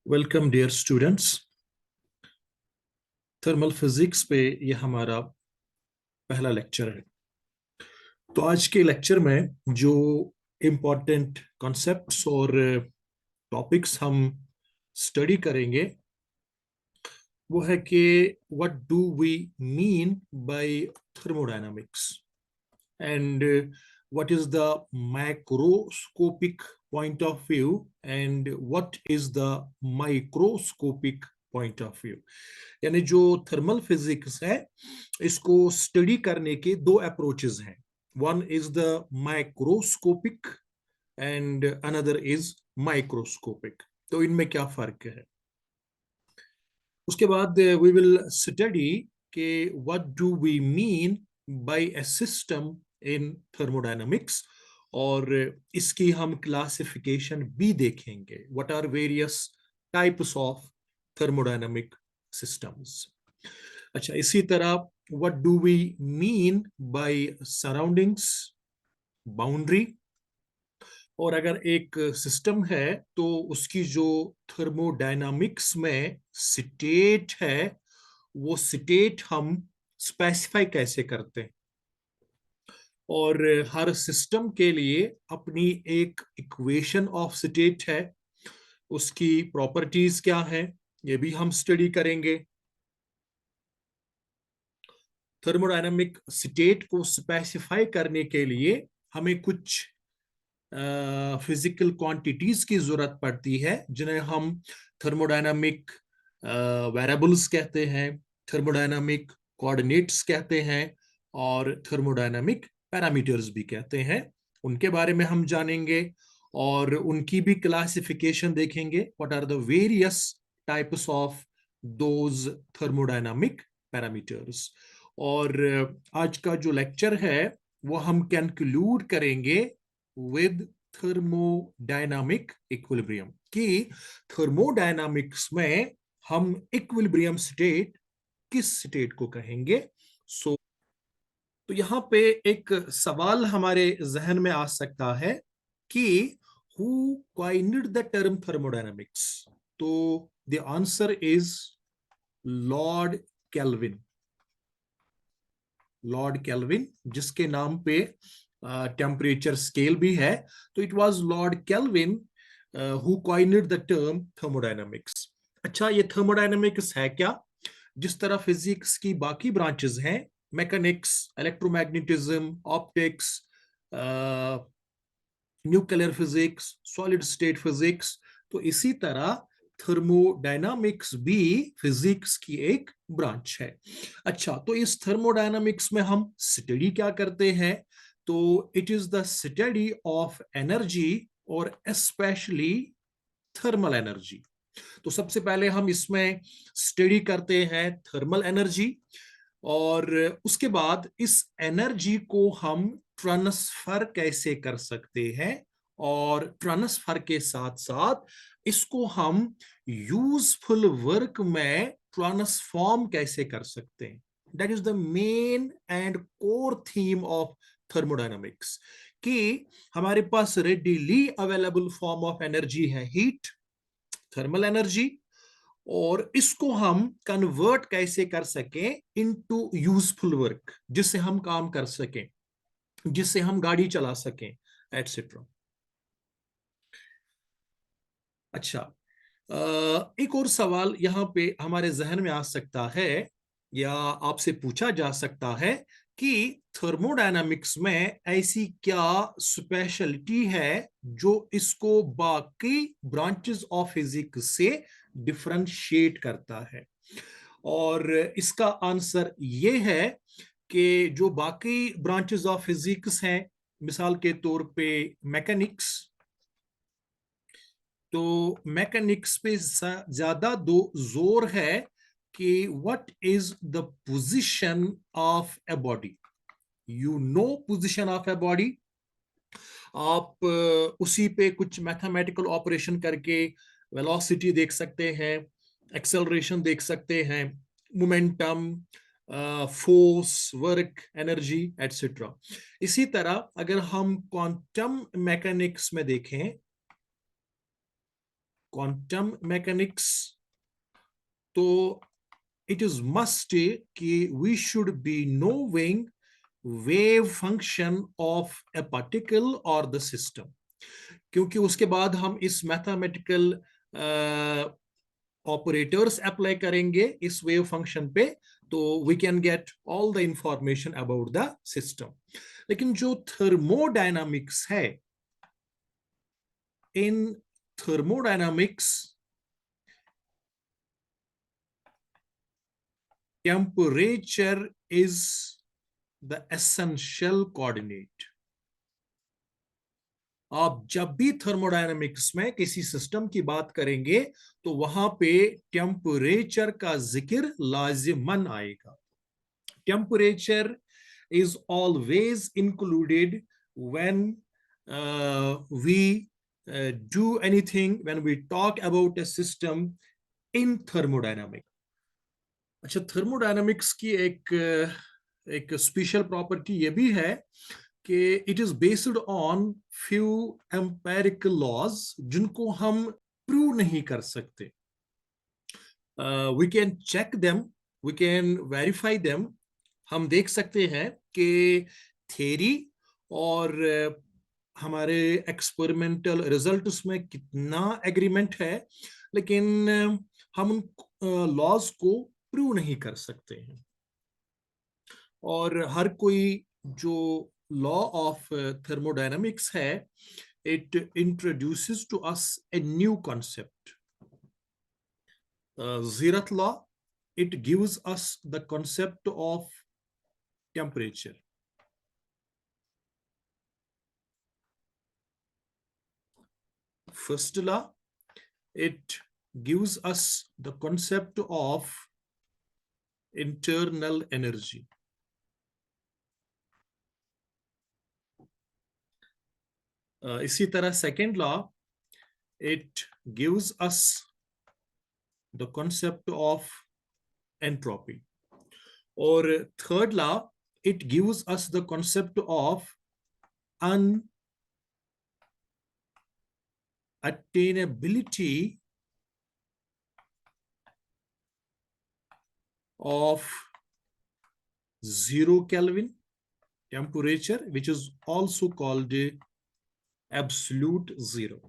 Welcome dear students. Thermal physics पे ये हमारा पहला लेक्चर है। तो आज के लेक्चर में जो इम्पोर्टेंट कॉन्सेप्ट्स और टॉपिक्स हम स्टडी करेंगे वो है कि what do we mean by thermodynamics and what is the macroscopic point of view and what is the microscopic point of view। यानी जो थर्मल फिजिक्स है इसको स्टडी करने के दो अप्रोचेस हैं। One is the microscopic and another is microscopic. तो इनमें क्या फर्क है, उसके बाद वी विल स्टडी के what do we mean by a system in thermodynamics, और इसकी हम क्लासिफिकेशन भी देखेंगे। What are various types of thermodynamic systems. अच्छा, इसी तरह what do we mean by surroundings, boundary, और अगर एक सिस्टम है तो उसकी जो थर्मोडायनामिक्स में स्टेट है वो स्टेट हम स्पेसिफाई कैसे करते हैं, और हर सिस्टम के लिए अपनी एक इक्वेशन ऑफ स्टेट है, उसकी प्रॉपर्टीज क्या है ये भी हम स्टडी करेंगे। थर्मोडायनामिक स्टेट को स्पेसिफाई करने के लिए हमें कुछ फिजिकल क्वांटिटीज की जरूरत पड़ती है जिन्हें हम थर्मोडायनामिक वेरिएबल्स कहते हैं, थर्मोडायनामिक कोऑर्डिनेट्स कहते हैं और थर्मोडायनामिक पैरामीटर्स भी कहते हैं। उनके बारे में हम जानेंगे और उनकी भी क्लासिफिकेशन देखेंगे। What are the various types of those thermodynamic parameters. और आज का जो लेक्चर है वो हम कंक्लूड करेंगे विद थर्मोडायनामिक इक्विलिब्रियम, कि थर्मोडायनामिक्स में हम इक्विलिब्रियम स्टेट किस स्टेट को कहेंगे। तो यहां पे एक सवाल हमारे जहन में आ सकता है कि who coined the term thermodynamics. तो the answer is Lord Kelvin. Lord Kelvin जिसके नाम पे टेम्परेचर स्केल भी है, तो it was Lord Kelvin who coined the term thermodynamics. अच्छा, ये थर्मोडायनामिक्स है क्या? जिस तरह फिजिक्स की बाकी ब्रांचेस हैं, mechanics, electromagnetism, optics, nuclear physics, solid state physics, तो इसी तरह थर्मोडायनामिक्स भी फिजिक्स की एक ब्रांच है। अच्छा, तो इस थर्मोडायनामिक्स में हम स्टडी क्या करते हैं? तो it is the study of energy और स्पेशली थर्मल एनर्जी। तो सबसे पहले हम इसमें स्टडी करते हैं थर्मल एनर्जी, और उसके बाद इस एनर्जी को हम ट्रांसफर कैसे कर सकते हैं, और ट्रांसफर के साथ साथ इसको हम यूजफुल वर्क में ट्रांसफॉर्म कैसे कर सकते हैं। That is the main and core theme of thermodynamics, कि हमारे पास readily available form of energy है हीट, थर्मल एनर्जी, और इसको हम कन्वर्ट कैसे कर सकें इनटू यूजफुल वर्क, जिससे हम काम कर सकें, जिससे हम गाड़ी चला सकें, एटसेट्रा। अच्छा, एक और सवाल यहाँ पे हमारे जहन में आ सकता है या आपसे पूछा जा सकता है कि थर्मोडायनामिक्स में ऐसी क्या स्पेशलिटी है जो इसको बाकी ब्रांचेस ऑफ फिजिक्स से डिफरेंशिएट करता है। और इसका आंसर ये है कि जो बाकी ब्रांचेस ऑफ फिजिक्स हैं, मिसाल के तौर पे मैकेनिक्स, तो मैकेनिक्स पे ज्यादा दो जोर है कि what is the position of a body. You know position of a body, आप उसी पे कुछ मैथमेटिकल ऑपरेशन करके वेलोसिटी देख सकते हैं, एक्सेलरेशन देख सकते हैं, momentum, force, work, energy, etcetera. इसी तरह अगर हम क्वांटम मैकेनिक्स में देखें क्वांटम मैकेनिक्स, तो इट इज मस्ट कि we should be knowing wave function of a particle और द सिस्टम, क्योंकि उसके बाद हम इस मैथमेटिकल ऑपरेटर्स अप्लाई करेंगे इस वेव फंक्शन पे, तो we can get all the information about the system. लेकिन जो थर्मोडायनामिक्स है, in thermodynamics temperature is the essential coordinate. आप जब भी थर्मोडायनामिक्स में किसी सिस्टम की बात करेंगे तो वहां पे टेम्परेचर का जिक्र लाजिमन आएगा। Temperature is always included when we do anything, when we talk about a system in thermodynamics. अच्छा, थर्मोडायनामिक्स की एक स्पेशल प्रॉपर्टी ये भी है कि it is based on few empirical laws जिनको हम प्रूव नहीं कर सकते। We can check them, we can verify them. हम देख सकते हैं कि थ्योरी और हमारे एक्सपेरिमेंटल रिजल्ट्स में कितना एग्रीमेंट है, लेकिन हम उन लॉज को प्रूव नहीं कर सकते हैं। और हर कोई जो लॉ ऑफ थर्मोडायनामिक्स है, it introduces to us a new concept. Zeroth law, it gives us the concept of temperature. First law, it gives us the concept of internal energy. इसी तरह second law, it gives us the concept of entropy. और third law, it gives us the concept of unattainability of 0 Kelvin temperature, which is also called absolute zero.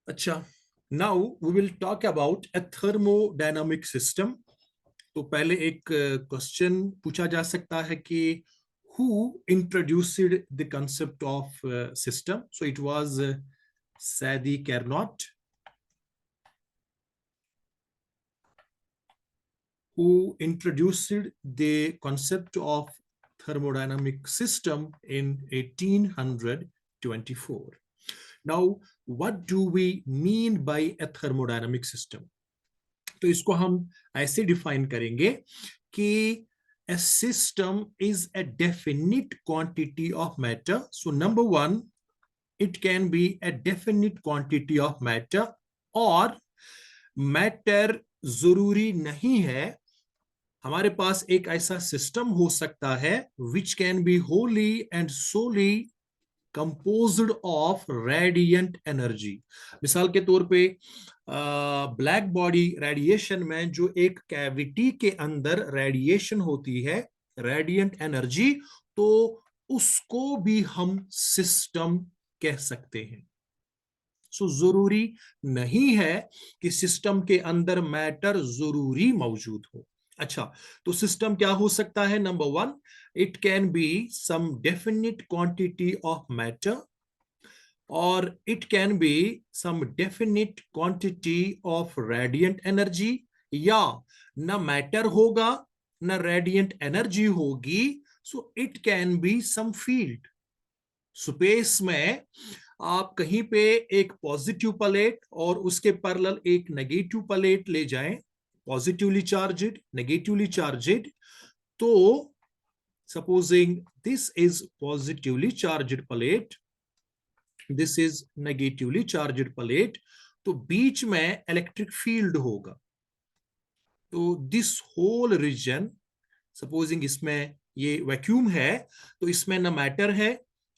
अच्छा, now we will talk about a thermodynamic system. तो पहले एक question पूछा जा सकता है कि who introduced the concept of system? So it was Sadi Carnot, who introduced the concept of thermodynamic system in 1824. Now, what do we mean by a thermodynamic system? तो इसको हम ऐसे डिफाइन करेंगे कि a system is a definite quantity of matter. So number one, it can be a definite quantity of matter, और matter जरूरी नहीं है। हमारे पास एक ऐसा सिस्टम हो सकता है which can be wholly and solely composed of radiant energy. मिसाल के तौर पे ब्लैक बॉडी रेडिएशन में जो एक कैविटी के अंदर रेडिएशन होती है, रेडिएंट एनर्जी, तो उसको भी हम सिस्टम कह सकते हैं। सो जरूरी नहीं है कि सिस्टम के अंदर मैटर जरूरी मौजूद हो। अच्छा, तो सिस्टम क्या हो सकता है? Number one, it can be some definite quantity of matter, और it can be some definite quantity of radiant energy, या न मैटर होगा न रेडिएंट एनर्जी होगी, so it can be some field. Space में आप कहीं पे एक पॉजिटिव प्लेट और उसके पैरेलल एक नेगेटिव प्लेट ले जाएं, पॉजिटिवली चार्जेड, नेगेटिवली चार्जेड, तो supposing this is positively charged plate, this is negatively charged plate, तो बीच में इलेक्ट्रिक फील्ड होगा। तो दिस होल रीजन, सपोजिंग इसमें ये वैक्यूम है, तो इसमें ना मैटर है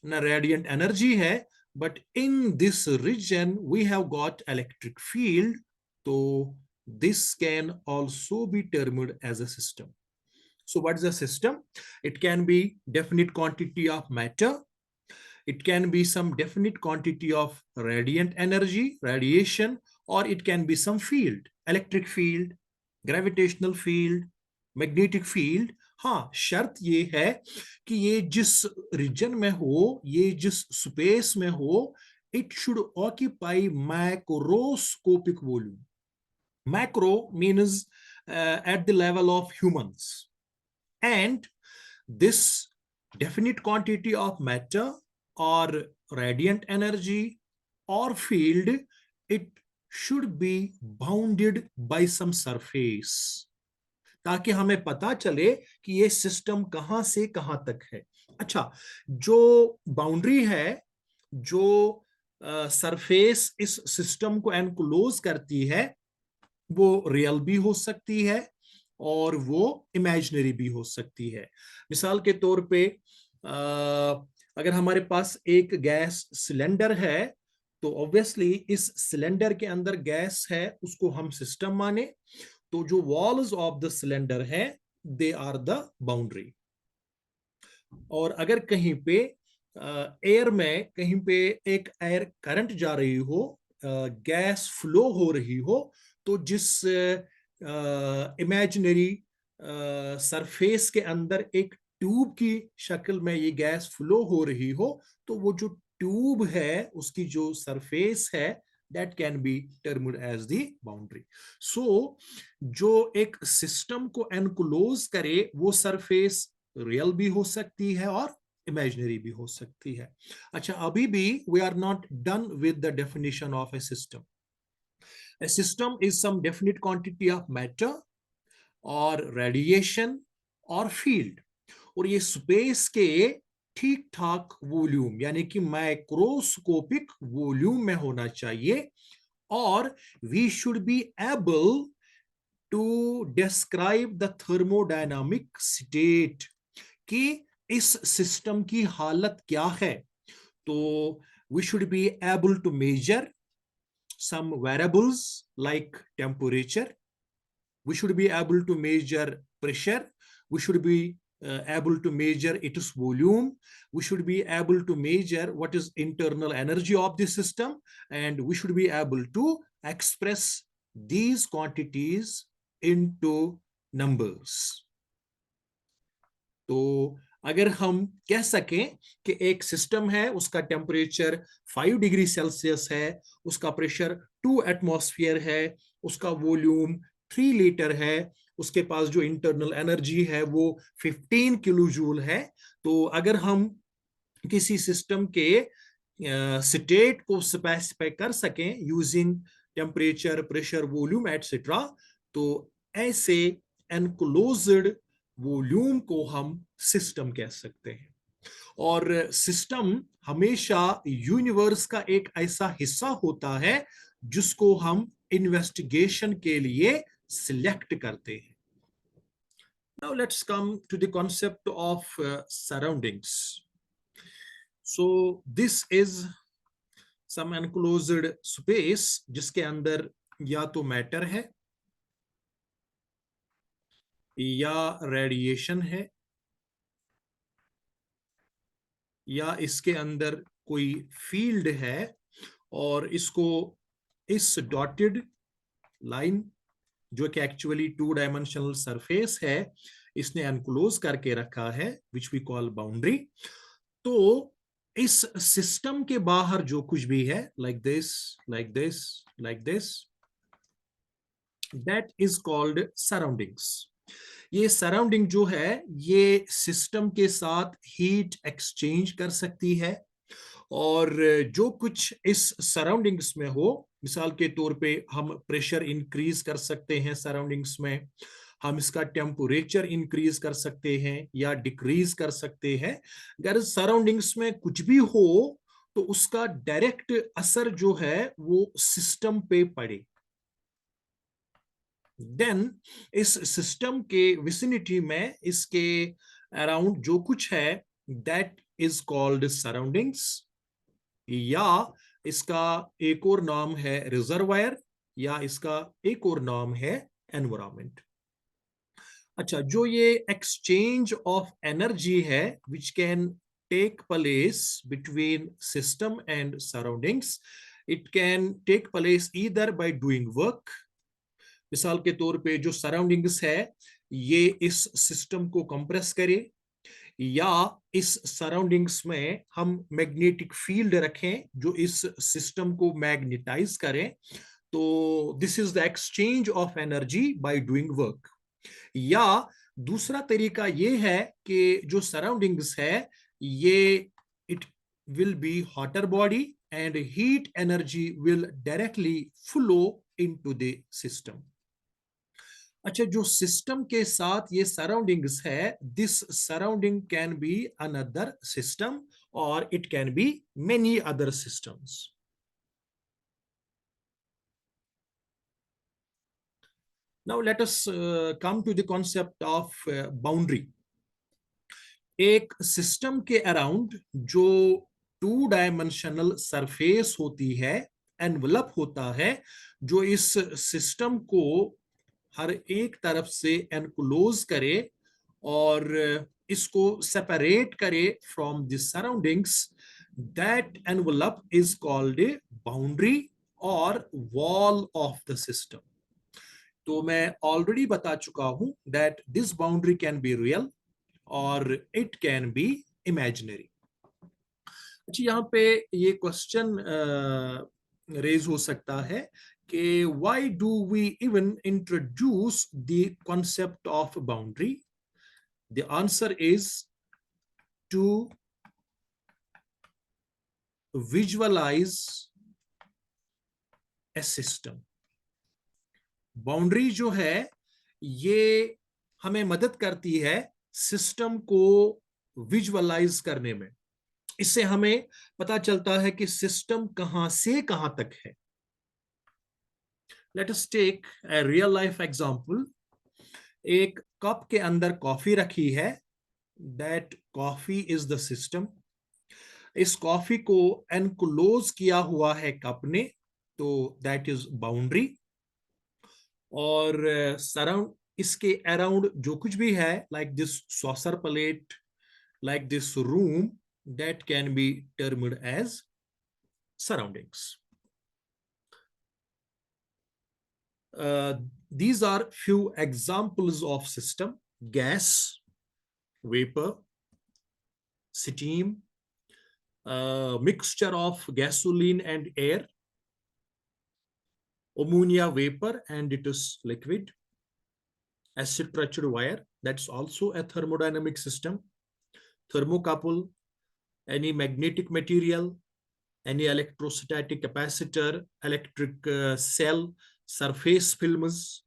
ना रेडिएंट एनर्जी है, but in this region we have got electric field, तो this can also be termed as a system. So what is a system? It can be definite quantity of matter. It can be some definite quantity of radiant energy, radiation, or it can be some field, electric field, gravitational field, magnetic field. हाँ, शर्त ये है कि ये जिस reason में हो, ये जिस स्पेस में हो, it should occupy macroscopic volume. Macro means at the level of humans. And this definite quantity of matter or radiant energy or field, it should be bounded by some surface, ताकि हमें पता चले कि ये system कहां से कहां तक है. अच्छा, जो बाउंड्री है, जो सरफेस इस सिस्टम को एनक्लोज करती है, वो रियल भी हो सकती है और वो इमेजिनरी भी हो सकती है. मिसाल के तौर पे अगर हमारे पास एक गैस सिलेंडर है, तो ऑब्वियसली इस सिलेंडर के अंदर गैस है, उसको हम सिस्टम माने, तो जो वॉल्स ऑफ द सिलेंडर है, दे आर द बाउंड्री. और अगर कहीं पे एयर में कहीं पे एक एयर करंट जा रही हो, गैस फ्लो हो रही हो, तो जिस इमेजिनरी सरफेस के अंदर एक ट्यूब की शक्ल में ये गैस फ्लो हो रही हो, तो वो जो ट्यूब है, उसकी जो सरफेस है, that can be termed as the boundary. So जो एक सिस्टम को एनक्लोज करे, वो सरफेस रियल भी हो सकती है और इमेजिनरी भी हो सकती है. अच्छा, अभी भी we are not done with the definition of a system. A system is some definite quantity of matter और रेडिएशन और फील्ड, और ये स्पेस के ठीक ठाक वॉल्यूम यानी कि माइक्रोस्कोपिक वॉल्यूम में होना चाहिए, और we should be able to describe the thermodynamic state कि इस सिस्टम की हालत क्या है. तो we should be able to measure some variables like temperature. We should be able to measure pressure. We should be able to measure its volume. We should be able to measure what is internal energy of the system, and we should be able to express these quantities into numbers. तो अगर हम कह सकें कि एक system है, उसका temperature 5 degree Celsius है, उसका प्रेशर 2 एटमॉस्फेयर है, उसका वॉल्यूम 3 लीटर है, उसके पास जो इंटरनल एनर्जी है वो 15 किलो जूल है, तो अगर हम किसी सिस्टम के स्टेट को स्पेसिफाई कर सकें using temperature, pressure, volume etcetera, तो ऐसे एनक्लोज्ड वॉल्यूम को हम सिस्टम कह सकते हैं. और सिस्टम हमेशा यूनिवर्स का एक ऐसा हिस्सा होता है जिसको हम इन्वेस्टिगेशन के लिए सिलेक्ट करते हैं. Now let's come to the concept of surroundings. So this is some enclosed space जिसके अंदर या तो मैटर है, या रेडिएशन है, या इसके अंदर कोई फील्ड है, और इसको इस डॉटेड लाइन जो कि एक्चुअली 2 डायमेंशनल सरफेस है, इसने एनक्लोज करके रखा है, विच वी कॉल बाउंड्री. तो इस सिस्टम के बाहर जो कुछ भी है, like this, like this, like this, that is called surroundings. ये सराउंडिंग जो है, ये सिस्टम के साथ हीट एक्सचेंज कर सकती है, और जो कुछ इस सराउंडिंग्स में हो, मिसाल के तौर पे हम प्रेशर इंक्रीज कर सकते हैं सराउंडिंग्स में, हम इसका टेम्परेचर इंक्रीज कर सकते हैं या डिक्रीज कर सकते हैं. अगर सराउंडिंग्स में कुछ भी हो, तो उसका डायरेक्ट असर जो है वो सिस्टम पे पड़े. देन इस सिस्टम के विसिनिटी में इसके अराउंड जो कुछ है दैट इज कॉल्ड सराउंडिंग्स, या इसका एक और नाम है रिजर्वायर, या इसका एक और नाम है एनवायरमेंट। अच्छा, जो ये एक्सचेंज ऑफ एनर्जी है which can take place between system and surroundings, it can take place either by doing work. मिसाल के तौर पे जो सराउंडिंग्स है ये इस सिस्टम को कंप्रेस करे, या इस सराउंडिंग्स में हम मैग्नेटिक फील्ड रखें जो इस सिस्टम को मैग्नेटाइज करें। तो this is the exchange of energy by doing work. या दूसरा तरीका ये है कि जो सराउंडिंग्स है ये it will be hotter body and heat energy will directly flow into the system. अच्छा, जो सिस्टम के साथ ये सराउंडिंग्स है, this surrounding can be another system और it can be many other systems. Now let us come to the concept of boundary. एक system के around जो टू डायमेंशनल सरफेस होती है, एनवलप होता है, जो इस सिस्टम को हर एक तरफ से एनक्लोज करे और इसको सेपरेट करे from the surroundings, that envelope is called A boundary और वॉल ऑफ द सिस्टम। तो मैं ऑलरेडी बता चुका हूं that this boundary can be real और इट कैन बी इमेजिनरी। अच्छा, यहाँ पे ये क्वेश्चन रेज हो सकता है कि why do we even introduce the concept of boundary? The answer is to visualise a system. Boundary जो है ये हमें मदद करती है सिस्टम को विजुअलाइज करने में। इससे हमें पता चलता है कि सिस्टम कहां से कहां तक है। Let us take a real life example. एक कप के अंदर कॉफी रखी है, that coffee is the system. इस कॉफी को एनक्लोज किया हुआ है कप ने, तो दैट इज बाउंड्री। और सराउंड इसके अराउंड जो कुछ भी है, like this saucer plate, like this room, that can be termed as surroundings. These are few examples of system: gas, vapor, steam, mixture of gasoline and air, ammonia vapor and it is liquid, acid touched wire, that's also a thermodynamic system, thermocouple, any magnetic material, any electrostatic capacitor, electric cell, surface films.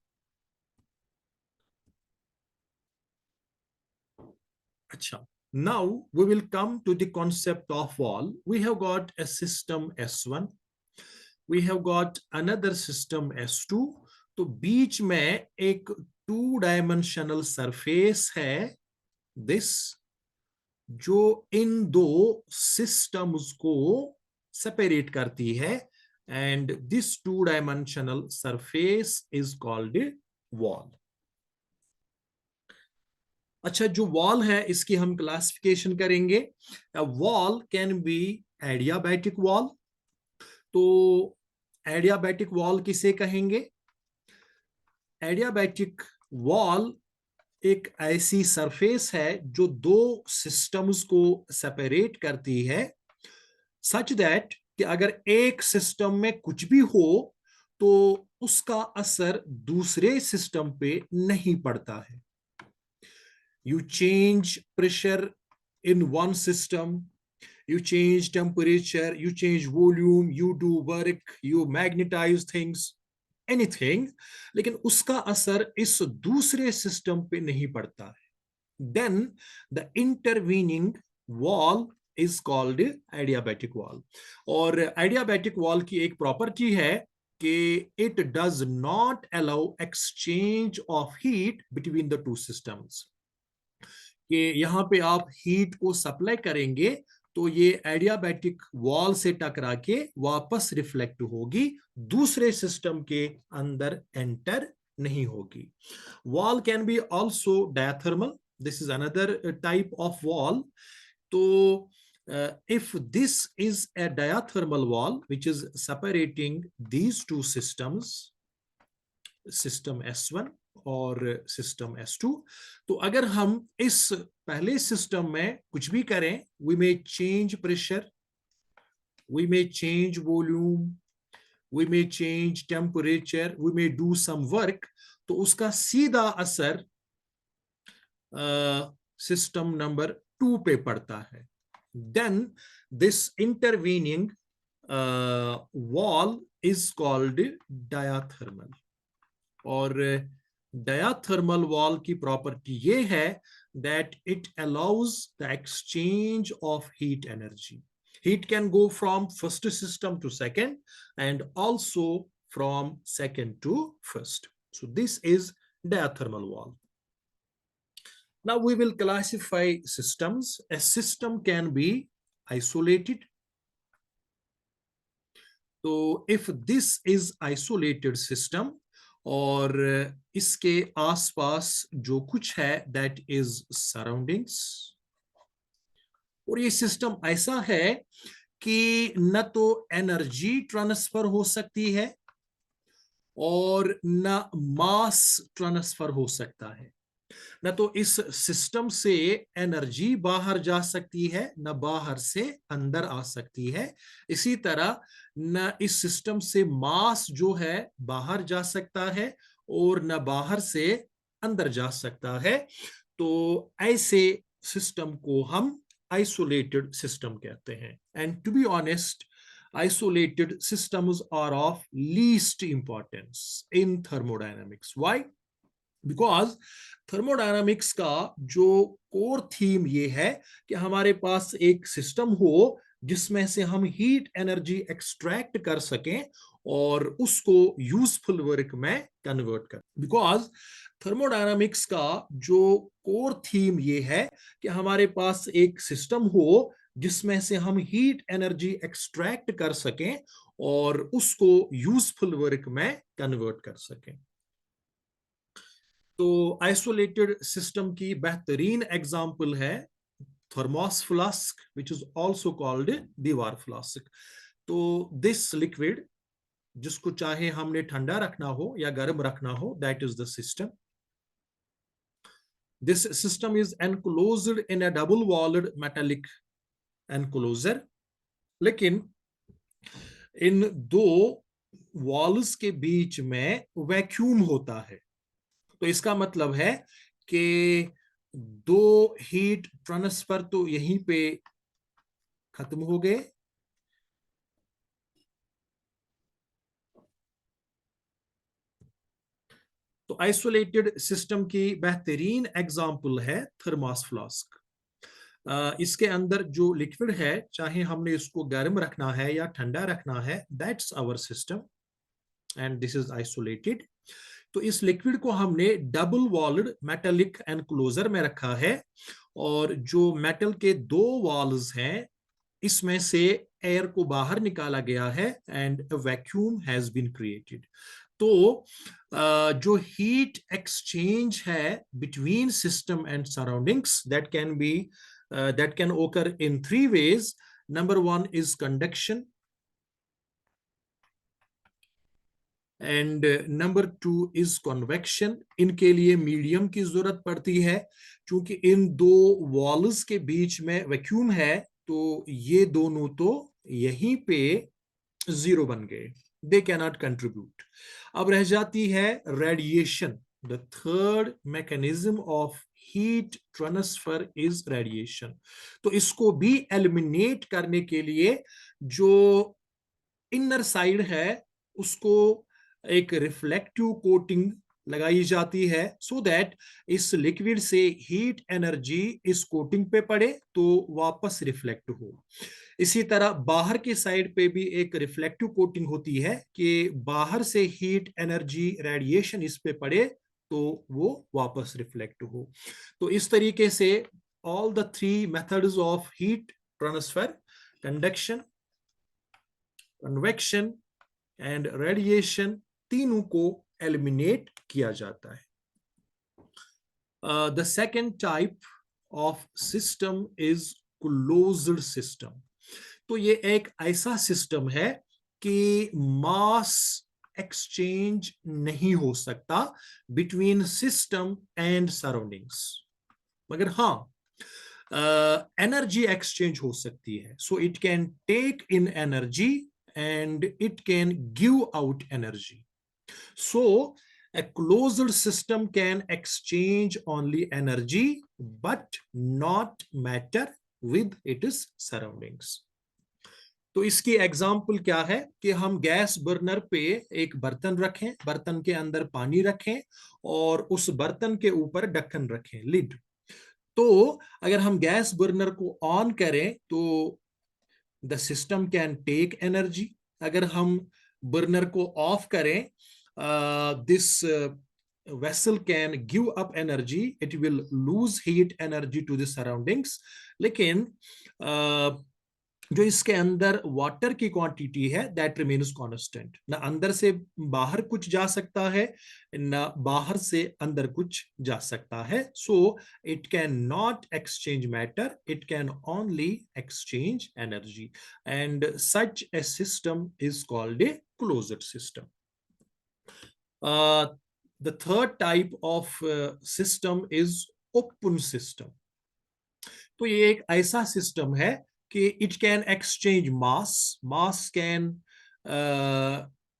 Acha. Now we will come to the concept of wall. We have got a system S1. We have got another system S2. तो बीच में एक two dimensional surface है this, जो इन दो systems को separate करती है, and this two dimensional surface is called wall. अच्छा, जो वॉल है इसकी हम क्लासिफिकेशन करेंगे। Wall can B adiabatic wall. तो एडियाबैटिक वॉल किसे कहेंगे? एडियाबैटिक वॉल एक ऐसी सरफेस है जो दो सिस्टम्स को सेपरेट करती है, सच दैट कि अगर एक सिस्टम में कुछ भी हो तो उसका असर दूसरे सिस्टम पे नहीं पड़ता है। You change pressure in one system, you change temperature, you change volume, you do work, you magnetize things, anything, लेकिन उसका असर इस दूसरे सिस्टम पे नहीं पड़ता है। Then the intervening wall is called adiabatic wall। और adiabatic wall की एक प्रॉपर्टी है कि it does not allow exchange of heat between the two systems। कि यहाँ पे आप हीट को सप्लाई करेंगे तो ये एडियाबैटिक वॉल से टकरा के वापस रिफ्लेक्ट होगी, दूसरे सिस्टम के अंदर एंटर नहीं होगी। Wall can be also diathermal, this is another type of wall. तो if this is a diathermal wall which is separating these two systems, system S1 और सिस्टम S2, तो अगर हम इस पहले सिस्टम में कुछ भी करें, we may change pressure, we may change volume, we may change temperature, we may do some work, तो उसका सीधा असर सिस्टम नंबर 2 पे पड़ता है। then this intervening wall is called diathermal। और डायाथर्मल वॉल की प्रॉपर्टी ये है that it allows the exchange of heat energy. Heat can go from first system to second and also from second to first. So this is diathermal wall. Now we will classify systems. A system can be isolated. So if this is isolated system और इसके आसपास जो कुछ है that is surroundings, और ये system ऐसा है कि न तो एनर्जी ट्रांसफर हो सकती है और न मास ट्रांसफर हो सकता है, न तो इस सिस्टम से एनर्जी बाहर जा सकती है न बाहर से अंदर आ सकती है, इसी तरह न इस सिस्टम से मास जो है बाहर जा सकता है और न बाहर से अंदर जा सकता है। तो ऐसे सिस्टम को हम आइसोलेटेड सिस्टम कहते हैं। And to be honest, isolated systems are of least importance in thermodynamics. Why? Because thermodynamics का जो कोर थीम ये है कि हमारे पास एक सिस्टम हो जिसमें से हम हीट एनर्जी एक्सट्रैक्ट कर सकें और उसको यूजफुल वर्क में कन्वर्ट कर। बिकॉज थर्मोडायनामिक्स का जो कोर थीम ये है कि हमारे पास एक सिस्टम हो जिसमें से हम हीट एनर्जी एक्सट्रैक्ट कर सकें और उसको यूजफुल वर्क में कन्वर्ट कर सकें। तो आइसोलेटेड सिस्टम की बेहतरीन एग्जाम्पल है thermos flask which is also called दीवार फ्लास्क। तो दिस लिक्विड जिसको चाहे हमने ठंडा रखना हो या गर्म रखना हो, that is the system. This system is enclosed in a double walled metallic enclosure, लेकिन इन दो वॉल्स के बीच में वैक्यूम होता है। तो इसका मतलब है कि दो हीट ट्रांसफर तो यहीं पे खत्म हो गए, तो आइसोलेटेड सिस्टम की बेहतरीन एग्जांपल है थर्मोस फ्लास्क। इसके अंदर जो लिक्विड है, चाहे हमने इसको गर्म रखना है या ठंडा रखना है, that's our system and this is isolated. तो इस लिक्विड को हमने डबल वॉल्ड मेटालिक एनक्लोजर में रखा है और जो मेटल के दो वॉल्स हैं इसमें से एयर को बाहर निकाला गया है and a vacuum has been created. तो जो हीट एक्सचेंज है between system and surroundings that can occur in 3 ways. Number 1 is conduction and number 2 is convection. इनके लिए मीडियम की जरूरत पड़ती है, क्योंकि इन दो वॉल्स के बीच में वैक्यूम है, तो ये दोनों तो यहीं पे जीरो बन गए, दे कैन नॉट कंट्रीब्यूट। अब रह जाती है radiation. The third mechanism of heat transfer is radiation. तो इसको भी एलिमिनेट करने के लिए जो इनर साइड है उसको एक रिफ्लेक्टिव कोटिंग लगाई जाती है, सो दैट इस लिक्विड से हीट एनर्जी इस कोटिंग पे पड़े तो वापस रिफ्लेक्ट हो। इसी तरह बाहर की साइड पे भी एक रिफ्लेक्टिव कोटिंग होती है कि बाहर से हीट एनर्जी रेडिएशन इस पे पड़े तो वो वापस रिफ्लेक्ट हो। तो इस तरीके से all the three methods of heat transfer, conduction, convection and radiation, तीनों को एलिमिनेट किया जाता है। The second type of system is closed system. तो ये एक ऐसा सिस्टम है कि मास एक्सचेंज नहीं हो सकता बिटवीन सिस्टम एंड सराउंडिंग्स, मगर हाँ एनर्जी एक्सचेंज हो सकती है। So it can take in energy and it can give out energy. So, a closed system can exchange only energy but not matter with its surroundings. तो इसकी example क्या है कि हम गैस बर्नर पे एक बर्तन रखें, बर्तन के अंदर पानी रखें और उस बर्तन के ऊपर ढक्कन रखें, लिड। तो अगर हम गैस बर्नर को ऑन करें तो the system can take energy. अगर हम बर्नर को ऑफ करें, this vessel can give up energy, it will lose heat energy to the surroundings। लेकिन जो इसके अंदर वाटर की क्वांटिटी है दैट रिमेन्स कांस्टेंट। ना अंदर से बाहर कुछ जा सकता है, ना बाहर से अंदर कुछ जा सकता है। So it can not exchange matter, it can only exchange energy, and such a system is called a closed system. The third type of system is open system। तो ये एक ऐसा सिस्टम है कि it can exchange mass, mass can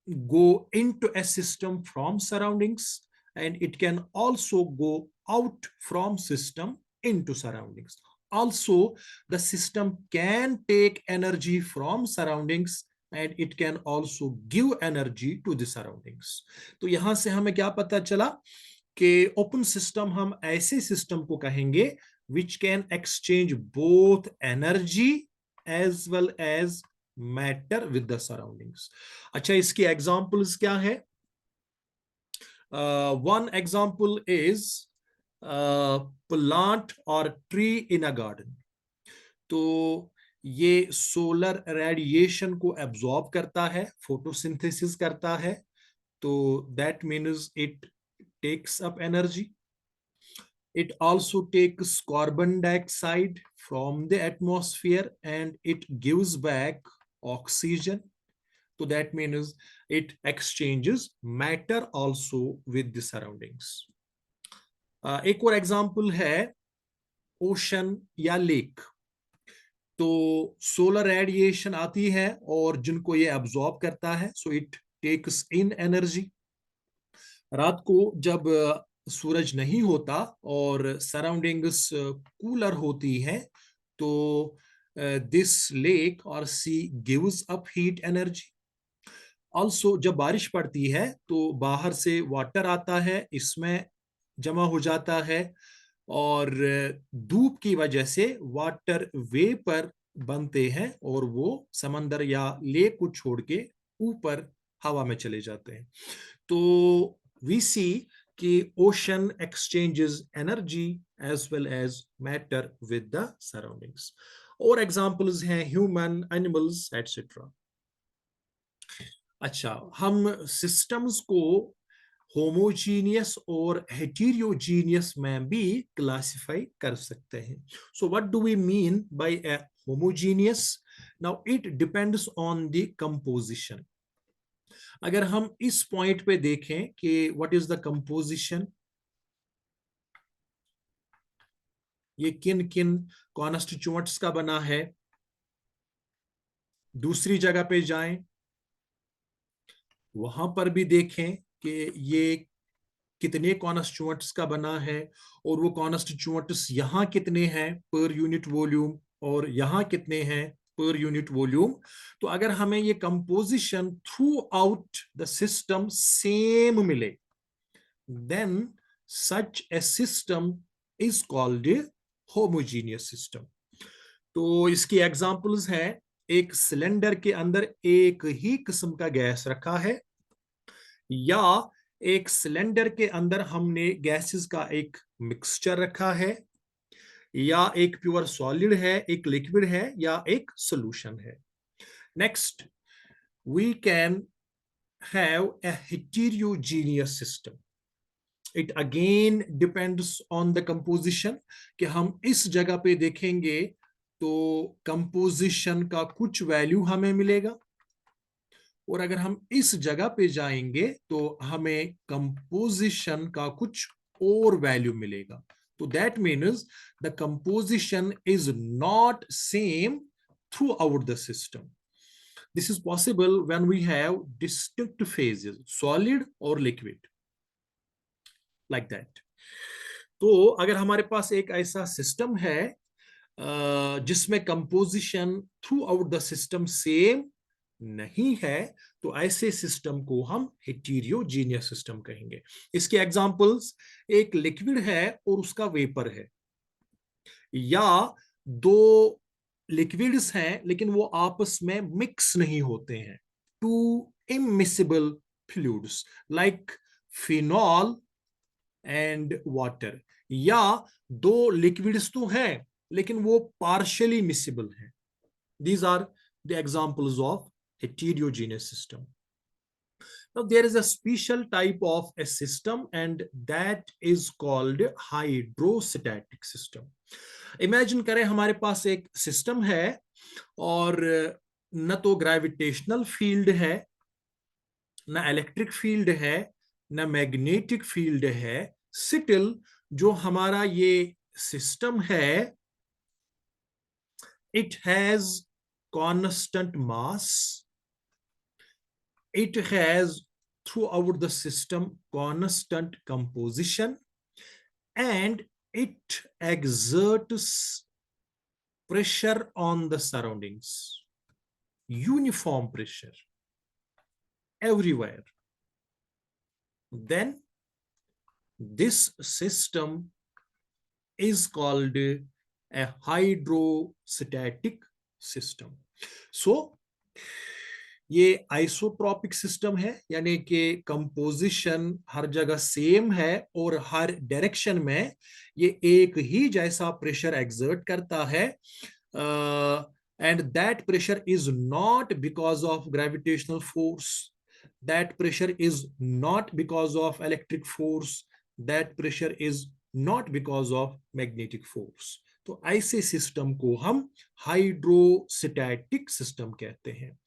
go into a system from surroundings and it can also go out from system into surroundings. Also, the system can take energy from surroundings and it can also give energy to the surroundings। तो यहां से हमें क्या पता चला कि open system हम ऐसे सिस्टम को कहेंगे which can exchange both energy as well as matter with the surroundings। अच्छा, इसकी एग्जांपल्स क्या है? One example is plant or tree in a garden। तो ये सोलर रेडिएशन को एब्जॉर्ब करता है, फोटोसिंथेसिस करता है, तो that means it takes up energy. It also takes carbon dioxide from the atmosphere and it gives back oxygen. So that means it exchanges matter also with the surroundings। एक और example है ocean या lake. तो solar radiation आती है और जिनको ये एब्जॉर्ब करता है, so it takes in energy. रात को जब सूरज नहीं होता और सराउंडिंग्स कूलर होती है, तो दिस लेक और sea gives up heat energy. Also जब बारिश पड़ती है तो बाहर से वाटर आता है, इसमें जमा हो जाता है और धूप की वजह से वाटर वेपर बनते हैं और वो समंदर या लेक को छोड़ के ऊपर हवा में चले जाते हैं। तो वी सी कि ocean exchanges energy as well as matter with the surroundings. और एग्जांपल्स हैं ह्यूमन, एनिमल्स एटसेट्रा। अच्छा, हम सिस्टम्स को होमोजीनियस और हेटेरोजीनियस में भी क्लासिफाई कर सकते हैं। So what do we mean by a homogeneous? Now it depends on the composition. अगर हम इस पॉइंट पे देखें कि व्हाट इज द कंपोजिशन, ये किन किन कॉन्स्टिट्यूएंट्स का बना है। दूसरी जगह पे जाएं, वहां पर भी देखें कि ये कितने कॉन्स्टिट्यूएंट्स का बना है और वो कॉन्स्टिट्यूएंट्स यहाँ कितने हैं पर यूनिट वॉल्यूम और यहाँ कितने हैं पर यूनिट वॉल्यूम। तो अगर हमें ये composition throughout the system same मिले, then such a system is called a homogeneous system. तो इसकी एग्जांपल्स हैं, एक सिलेंडर के अंदर एक ही किस्म का गैस रखा है, या एक सिलेंडर के अंदर हमने गैसेस का एक मिक्सचर रखा है, या एक प्योर सॉलिड है, एक लिक्विड है, या एक सॉल्यूशन है. Next, we can have a heterogeneous system. It again depends on the composition, कि हम इस जगह पे देखेंगे तो कंपोजिशन का कुछ वैल्यू हमें मिलेगा, और अगर हम इस जगह पे जाएंगे तो हमें कंपोजिशन का कुछ और वैल्यू मिलेगा. तो that means the composition is not same through out the system. This is possible when we have distinct phases, solid or liquid, like that. तो अगर हमारे पास एक ऐसा सिस्टम है जिसमें composition throughout the system same नहीं है, तो ऐसे सिस्टम को हम हेटेरोजीनियस सिस्टम कहेंगे. इसके एग्जांपल्स, एक लिक्विड है और उसका वेपर है, या दो लिक्विड्स हैं लेकिन वो आपस में मिक्स नहीं होते हैं, to immiscible fluids like phenol and water, या दो लिक्विड्स तो हैं लेकिन वो पार्शियली मिसिबल हैं. These are the examples of heterogeneous system. Now there is a special type of a system, and that is called hydrostatic system. Imagine करें हमारे पास एक सिस्टम है और न तो ग्रेविटेशनल फील्ड है, न इलेक्ट्रिक फील्ड है, न मैग्नेटिक फील्ड है. स्टिल जो हमारा ये सिस्टम है, it has constant mass, it has throughout the system constant composition, and it exerts pressure on the surroundings, uniform pressure everywhere. Then this system is called a hydrostatic system. So ये isotropic system है, यानी कि composition हर जगह same है और हर direction में ये एक ही जैसा प्रेशर एक्सर्ट करता है, and that pressure is not because of gravitational force, that pressure is not because of electric force, that pressure is not because of magnetic force. तो ऐसे सिस्टम को हम हाइड्रोस्टैटिक सिस्टम कहते हैं.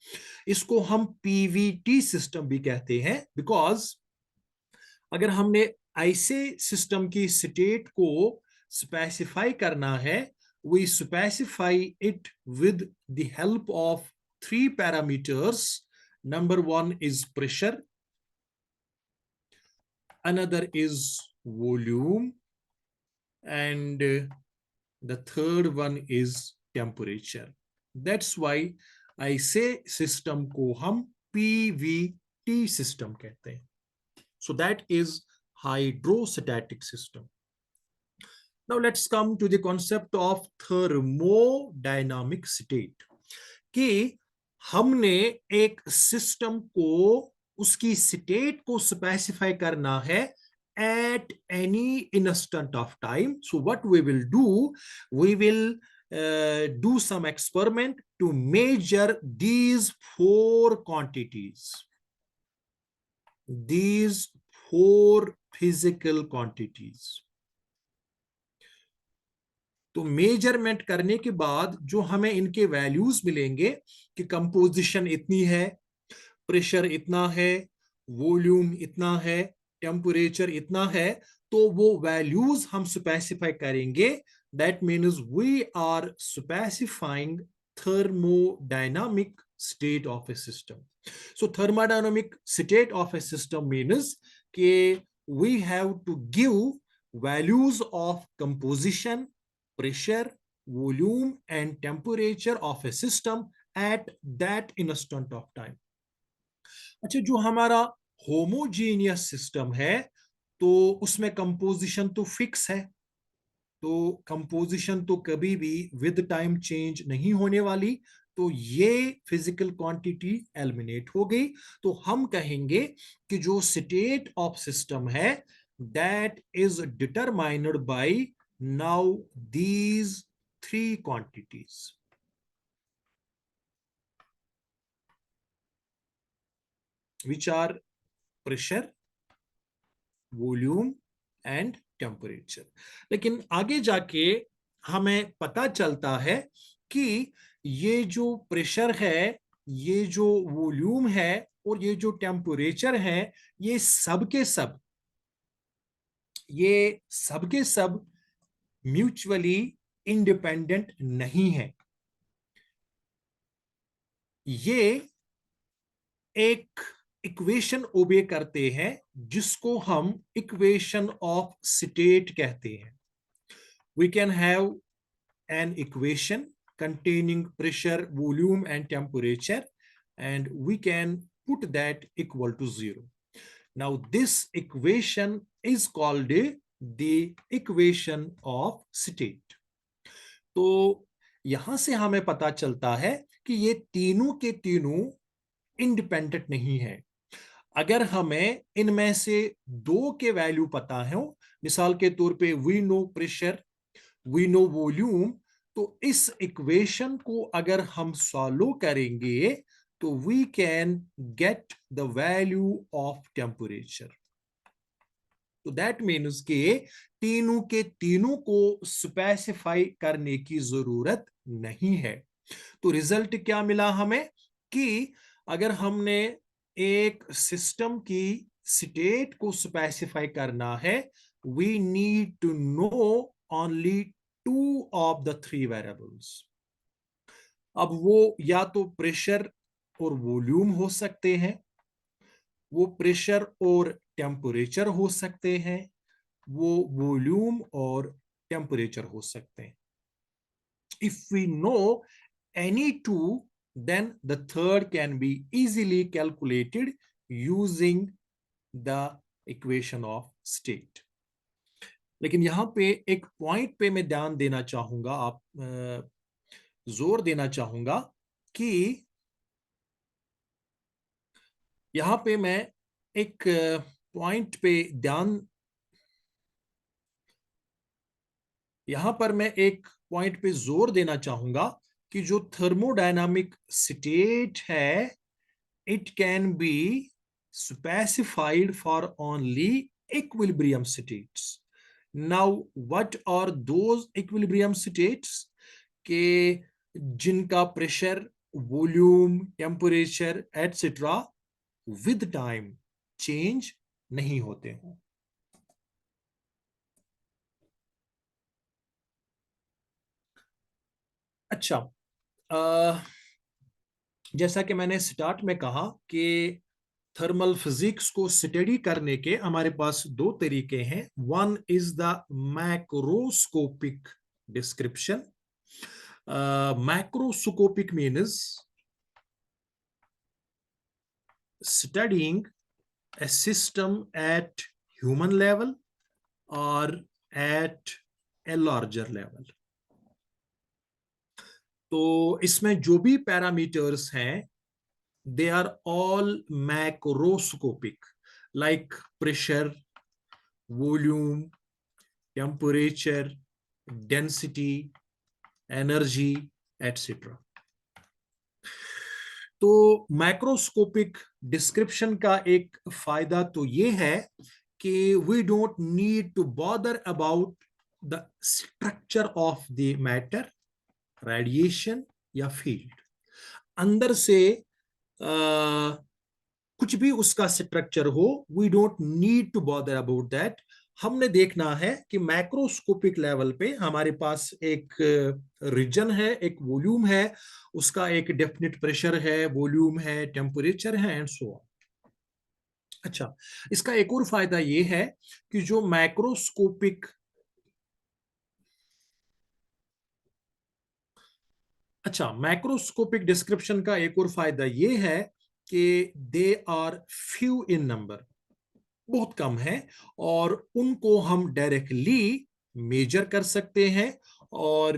इसको हम पीवीटी सिस्टम भी कहते हैं, बिकॉज अगर हमने ऐसे सिस्टम की स्टेट को स्पेसिफाई करना है, we specify it with the help of 3 parameters. Number 1 is pressure, another is volume, and the third one is temperature. That's why ऐसे सिस्टम को हम पीवीटी सिस्टम कहते हैं. So that is hydrostatic system. Now let's come to the concept of thermodynamic state. कि हमने एक system को उसकी स्टेट को स्पेसिफाई करना है at any instant of time. So what we will do, we will do some experiment to measure these 4 quantities, these 4 physical quantities. तो measurement करने के बाद जो हमें इनके वैल्यूज मिलेंगे कि कंपोजिशन इतनी है, प्रेशर इतना है, वॉल्यूम इतना है, टेम्परेचर इतना है, तो वो वैल्यूज हम स्पेसिफाई करेंगे. That means we are specifying thermodynamic state of a system. So thermodynamic state of a system means कि we have to give values of composition, pressure, volume and temperature of a system at that instant of time. अच्छा, जो हमारा homogeneous system है तो उसमें composition तो fix है, तो कंपोजिशन तो कभी भी विद टाइम चेंज नहीं होने वाली. तो ये फिजिकल क्वांटिटी एलिमिनेट हो गई। तो हम कहेंगे कि जो स्टेट ऑफ सिस्टम है that is determined by now these three quantities, which are pressure, volume and temperature. लेकिन आगे जाके हमें पता चलता है कि ये जो प्रेशर है, ये जो वॉल्यूम है और ये जो टेम्परेचर है, ये सब के सब, ये सब के सब म्यूचुअली इंडिपेंडेंट नहीं है। ये एक इक्वेशन ओबे करते हैं जिसको हम इक्वेशन ऑफ स्टेट कहते हैं। We can have an equation containing pressure, volume and temperature, and we can put that equal to 0. Now this equation is called the equation of state. तो यहां से हमें पता चलता है कि ये तीनों के तीनों इंडिपेंडेंट नहीं है। अगर हमें इनमें से दो के वैल्यू पता हो, मिसाल के तौर पे we know pressure, we know volume, तो इस इक्वेशन को अगर हम सॉल्व करेंगे तो we can get the value of temperature. तो दैट मीन्स के तीनों को स्पेसिफाई करने की जरूरत नहीं है। तो रिजल्ट क्या मिला हमें कि अगर हमने एक सिस्टम की स्टेट को स्पेसिफाई करना है, we need to know only two of the three variables. अब वो या तो प्रेशर और वॉल्यूम हो सकते हैं, वो प्रेशर और टेम्परेचर हो सकते हैं, वो वॉल्यूम और टेम्परेचर हो सकते हैं। If we know any two, then the third can be easily calculated using the equation of state. लेकिन यहां पे एक पॉइंट पे मैं ध्यान देना चाहूंगा, आप जोर देना चाहूंगा कि यहां पे मैं एक पॉइंट पे ध्यान यहां पर मैं एक पॉइंट पे जोर देना चाहूंगा कि जो थर्मोडायनामिक स्टेट है, it can be specified for only equilibrium states. Now what are those equilibrium states के जिनका pressure, volume, temperature etcetera with time change नहीं होते हो। अच्छा, जैसा कि मैंने स्टार्ट में कहा कि थर्मल फिजिक्स को स्टडी करने के हमारे पास दो तरीके हैं। One is the macroscopic description. Macroscopic means studying a system at human level or at a larger level. तो इसमें जो भी पैरामीटर्स हैं they are all macroscopic, like pressure, volume, temperature, density, energy, etc. तो मैक्रोस्कोपिक डिस्क्रिप्शन का एक फायदा तो ये है कि we don't need to bother about the structure of the matter, radiation या फील्ड। अंदर से कुछ भी उसका स्ट्रक्चर हो, we don't need to bother about that. हमने देखना है कि मैक्रोस्कोपिक लेवल पे हमारे पास एक रीजन है, एक वॉल्यूम है, उसका एक डेफिनेट प्रेशर है, वॉल्यूम है, टेम्परेचर है एंड सो ऑन। अच्छा, इसका एक और फायदा ये है कि जो मैक्रोस्कोपिक मैक्रोस्कोपिक डिस्क्रिप्शन का एक और फायदा ये है कि they are few in number, बहुत कम है, और उनको हम डायरेक्टली मेजर कर सकते हैं और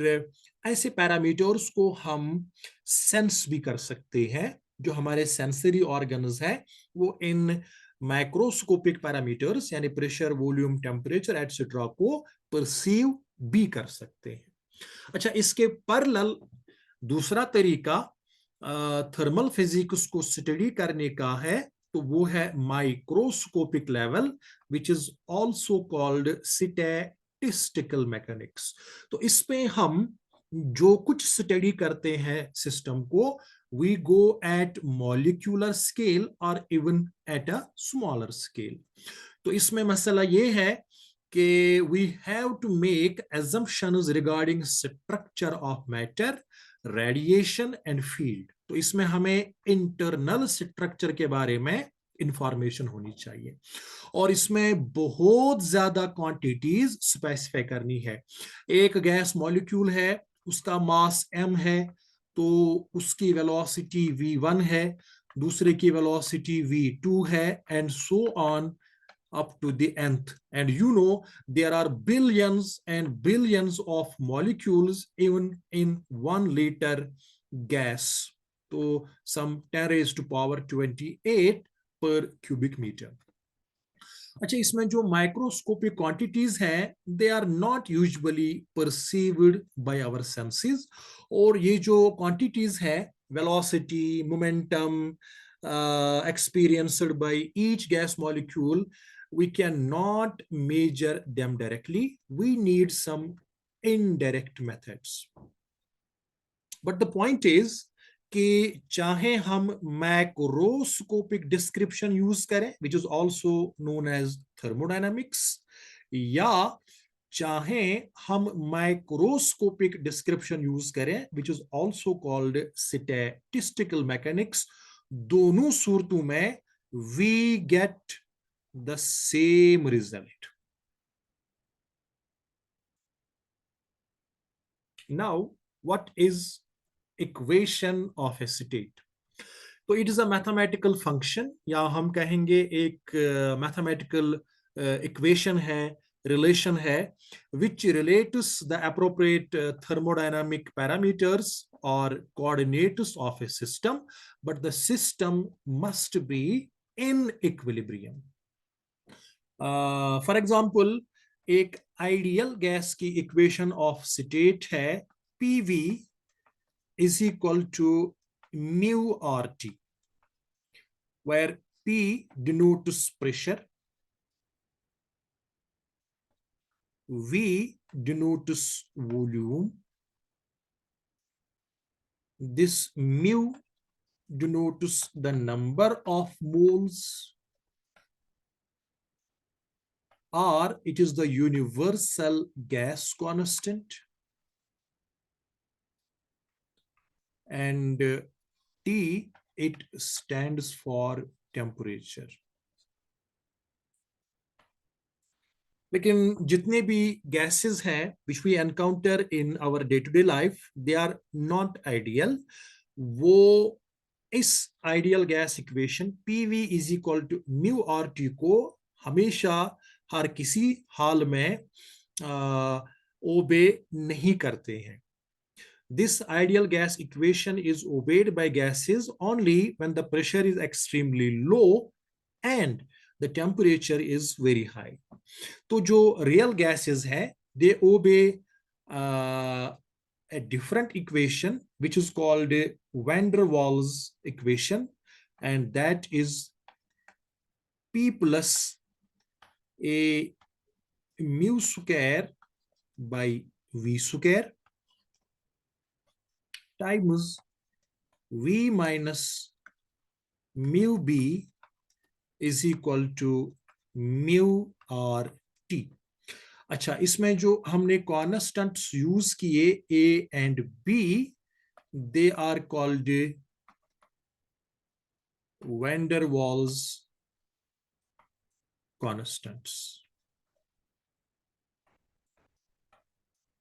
ऐसे पैरामीटर्स को हम सेंस भी कर सकते हैं। जो हमारे सेंसरी ऑर्गन्स है वो इन माइक्रोस्कोपिक पैरामीटर्स यानी प्रेशर, वॉल्यूम, टेम्परेचर एटसेट्रा को परसीव भी कर सकते हैं। अच्छा, इसके पैरेलल दूसरा तरीका थर्मल फिजिक्स को स्टडी करने का है, तो वो है microscopic level, which is also called statistical mechanics. तो इसमें हम जो कुछ स्टडी करते हैं सिस्टम को, we go at molecular scale और even at a smaller scale. तो इसमें मसला ये है कि we have to make assumptions regarding structure of matter, radiation and field. तो इसमें हमें इंटरनल स्ट्रक्चर के बारे में इंफॉर्मेशन होनी चाहिए और इसमें बहुत ज्यादा क्वांटिटीज स्पेसिफाई करनी है। एक गैस मॉलिक्यूल है, उसका मास m है, तो उसकी वेलोसिटी v1 है, दूसरे की वेलोसिटी v2 है, and so on up to the nth. And you know, there are billions and billions of molecules even in 1 liter gas. So some 10 raised to power 28 per cubic meter. अच्छा, इसमें जो microscopic quantities हैं, they are not usually perceived by our senses. और ये जो quantities है, velocity, momentum, experienced by each gas molecule, we cannot measure them directly. We need some indirect methods. But the point is कि चाहे हम macroscopic description use करें, which is also known as thermodynamics, या चाहे हम microscopic description use करें, which is also called statistical mechanics, दोनों सूरतों में we get the same result. Now, what is equation of a state? तो it is a mathematical function, या हम कहेंगे एक मैथमेटिकल इक्वेशन है, रिलेशन है, which relates the appropriate thermodynamic parameters or coordinates of a system, but the system must be in equilibrium. For example, एक ideal gas की equation of state है PV is equal to mu RT, where P denotes pressure, V denotes volume, this mu denotes the number of moles, R it is the universal gas constant, and T it stands for temperature. लेकिन जितने भी gases हैं which we encounter in our day to day life, they are not ideal. वो इस ideal gas equation PV is equal to mu RT को हमेशा हर किसी हाल में ओबे नहीं करते हैं. This ideal gas equation is obeyed by gases only when the pressure is extremely low and the temperature is very high. तो जो real gases है, they obey a different equation which is called van der Waals equation, and that is P plus a mu square by V square times V minus mu B is equal to mu RT. अच्छा, इसमें जो हमने constants use किए A and B, they are called van der Waals constants.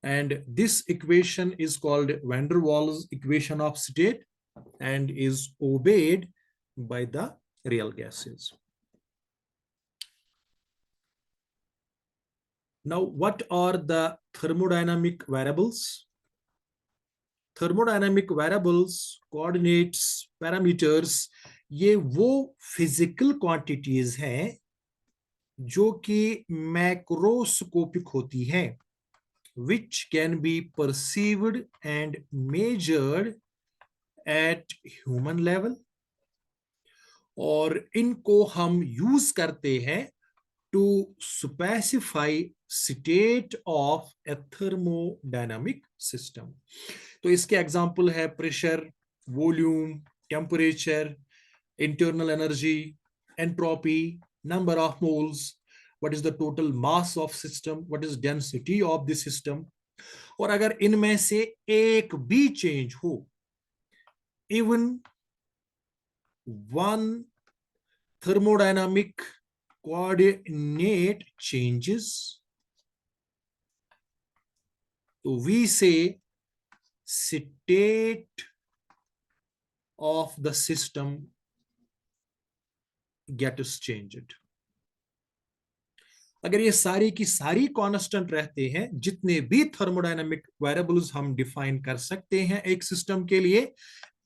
And this equation is called van der Waals equation of state and is obeyed by the real gases. Now, what are the thermodynamic variables? Thermodynamic variables, coordinates, parameters, ये वो physical quantities हैं जो कि macroscopic होती हैं, which can be perceived and measured at human level, और इनको हम यूज करते हैं to specify state of a thermodynamic system. तो इसके एग्जांपल है pressure, volume, temperature, internal energy, entropy, number of moles, what is the total mass of system, what is density of the system। और अगर इनमें से एक भी चेंज हो, even one thermodynamic coordinate changes, so we say state of the system gets changed। अगर ये सारी की सारी कांस्टेंट रहते हैं, जितने भी थर्मोडायनामिक वेरिएबल्स हम डिफाइन कर सकते हैं एक सिस्टम के लिए,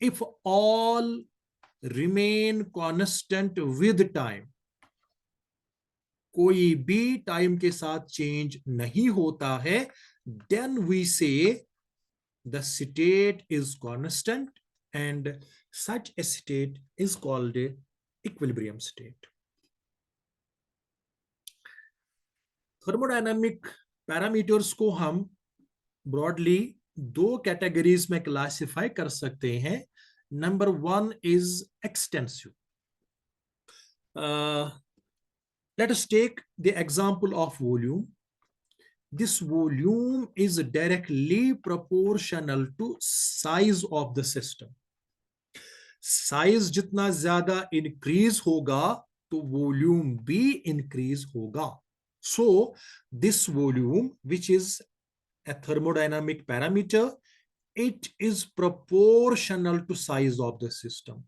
if all remain constant with time, कोई भी टाइम के साथ चेंज नहीं होता है, देन वी से the state is constant and such A state is called equilibrium state. Thermodynamic parameters को हम ब्रॉडली दो कैटेगरीज में क्लासिफाई कर सकते हैं। Number one is extensive. Let us take the example of volume. This volume is directly proportional to size of the system। Size जितना ज्यादा increase होगा तो वॉल्यूम भी इंक्रीज होगा। So this volume which is a thermodynamic parameter, it is proportional to size of the system।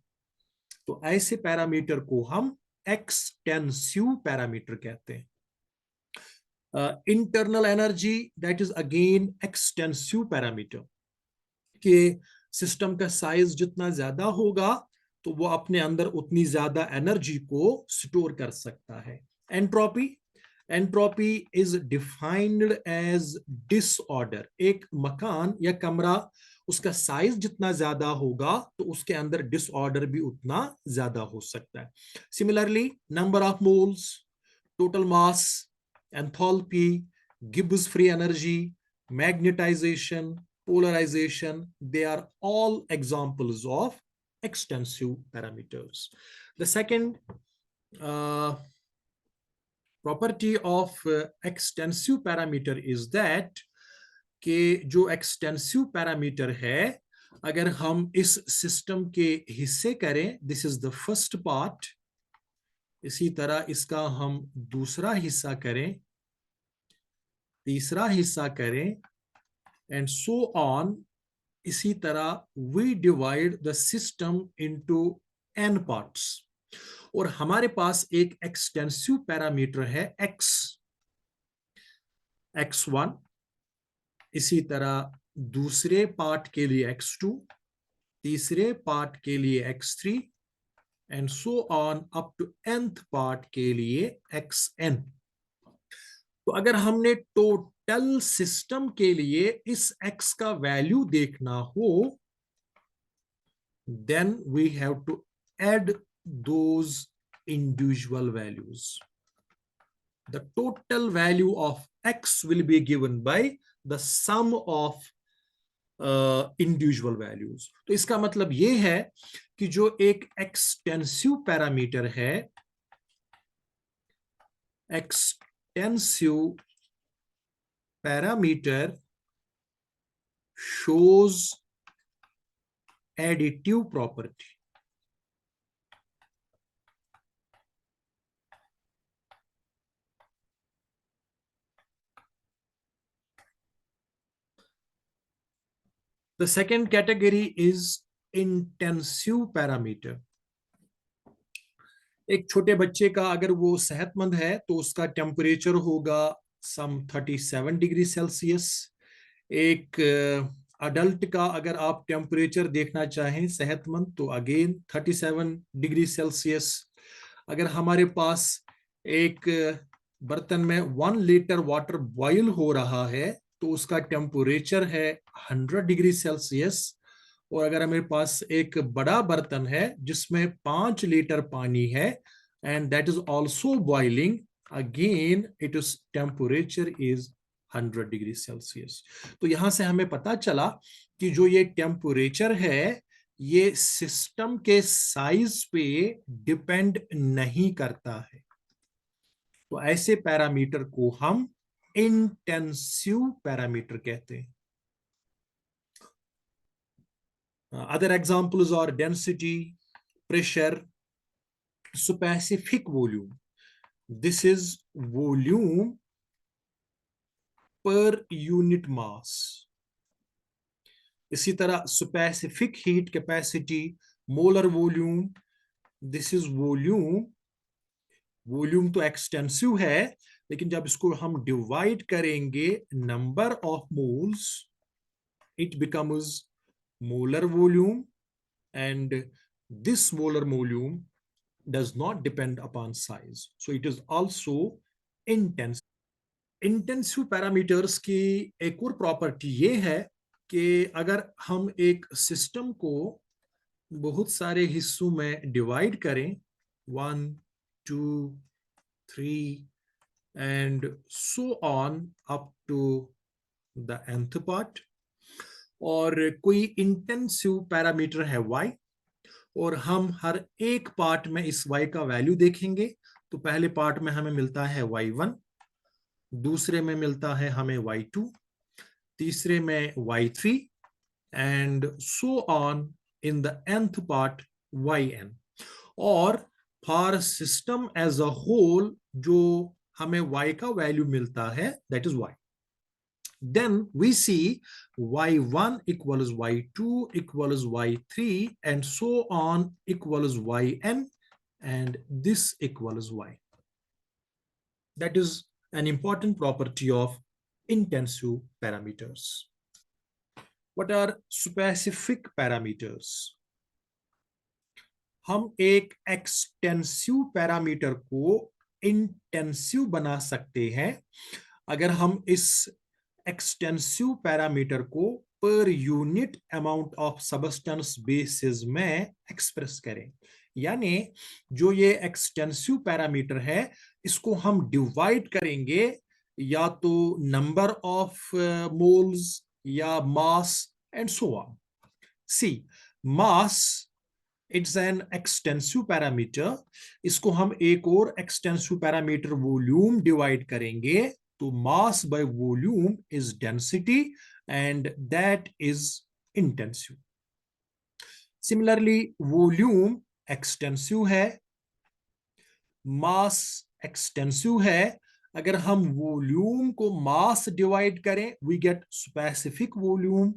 तो ऐसे parameter को हम एक्सटेंसिव पैरामीटर कहते हैं। Internal energy, that is again extensive parameter, कि सिस्टम का साइज जितना ज्यादा होगा तो वो अपने अंदर उतनी ज्यादा एनर्जी को स्टोर कर सकता है। Entropy, entropy is defined as disorder. एक मकान या कमरा, उसका साइज जितना ज्यादा होगा तो उसके अंदर डिसऑर्डर भी उतना ज्यादा हो सकता है। Similarly number of moles, total mass, enthalpy, Gibbs free energy, magnetization, polarization, they are all examples of extensive parameters। The second property of extensive parameter is that कि जो extensive parameter है, अगर हम इस सिस्टम के हिस्से करें, this is the first part, इसी तरह इसका हम दूसरा हिस्सा करें, तीसरा हिस्सा करें, and so on, इसी तरह we divide the system into n parts। और हमारे पास एक एक्सटेंसिव पैरामीटर है x, x1, इसी तरह दूसरे पार्ट के लिए x2, तीसरे पार्ट के लिए x3 and so on up to nth part के लिए xn। तो अगर हमने टोटल सिस्टम के लिए इस x का वैल्यू देखना हो, then we have to add those individual values। The total value of x will be given by the sum of individual values। तो इसका मतलब ये है कि जो एक एक्सटेंसिव पैरामीटर है, extensive parameter shows additive property। The second category is intensive parameter। एक छोटे बच्चे का अगर वो सेहतमंद है तो उसका टेम्परेचर होगा सम 37 डिग्री सेल्सियस। एक अडल्ट का अगर आप टेम्परेचर देखना चाहें सेहतमंद, तो अगेन 37 डिग्री सेल्सियस। अगर हमारे पास एक बर्तन में 1 लीटर वाटर बॉयल हो रहा है तो उसका टेम्परेचर है 100 डिग्री सेल्सियस। और अगर हमारे पास एक बड़ा बर्तन है जिसमें 5 लीटर पानी है and that is also boiling, again it is temperature is 100 degree Celsius. तो यहां से हमें पता चला कि जो ये टेम्परेचर है ये सिस्टम के साइज पे डिपेंड नहीं करता है। तो ऐसे पैरामीटर को हम इंटेंसिव पैरामीटर कहते हैं। Other examples are density, pressure, specific volume. This is volume per unit mass. इसी तरह specific heat capacity, molar volume, this is volume. Volume तो एक्सटेंसिव है, लेकिन जब इसको हम डिवाइड करेंगे number of moles, it becomes molar volume, and this molar volume does not depend upon size, so it is also intense। Intensive parameters की एक और प्रॉपर्टी ये है कि अगर हम एक सिस्टम को बहुत सारे हिस्सों में डिवाइड करें, 1 2 3 and so on up to the nth part, और कोई इंटेंसिव पैरामीटर है y, और हम हर एक पार्ट में इस y का वैल्यू देखेंगे, तो पहले पार्ट में हमें मिलता है y1, दूसरे में मिलता है हमें y2, तीसरे में y3 and so on in the nth part yn। और for system as a whole जो हमें y का वैल्यू मिलता है that is y। Then we see y1 equals y2 equals y3 and so on equals yn, and this equals y. That is an important property of intensive parameters. What are specific parameters? हम एक extensive parameter को intensive बना सकते हैं अगर हम इस extensive parameter को per unit amount of substance basis में एक्सप्रेस करें। यानी जो ये एक्सटेंसिव पैरामीटर है इसको हम डिवाइड करेंगे या तो नंबर ऑफ मोल्स या mass and so on. See, mass it's an extensive parameter, इसको हम एक और एक्सटेंसिव पैरामीटर वॉल्यूम डिवाइड करेंगे, तो mass by volume is density and that is intensive. Similarly volume extensive है, मास एक्सटेंसिव है। अगर हम वॉल्यूम को मास डिवाइड करें we get specific volume,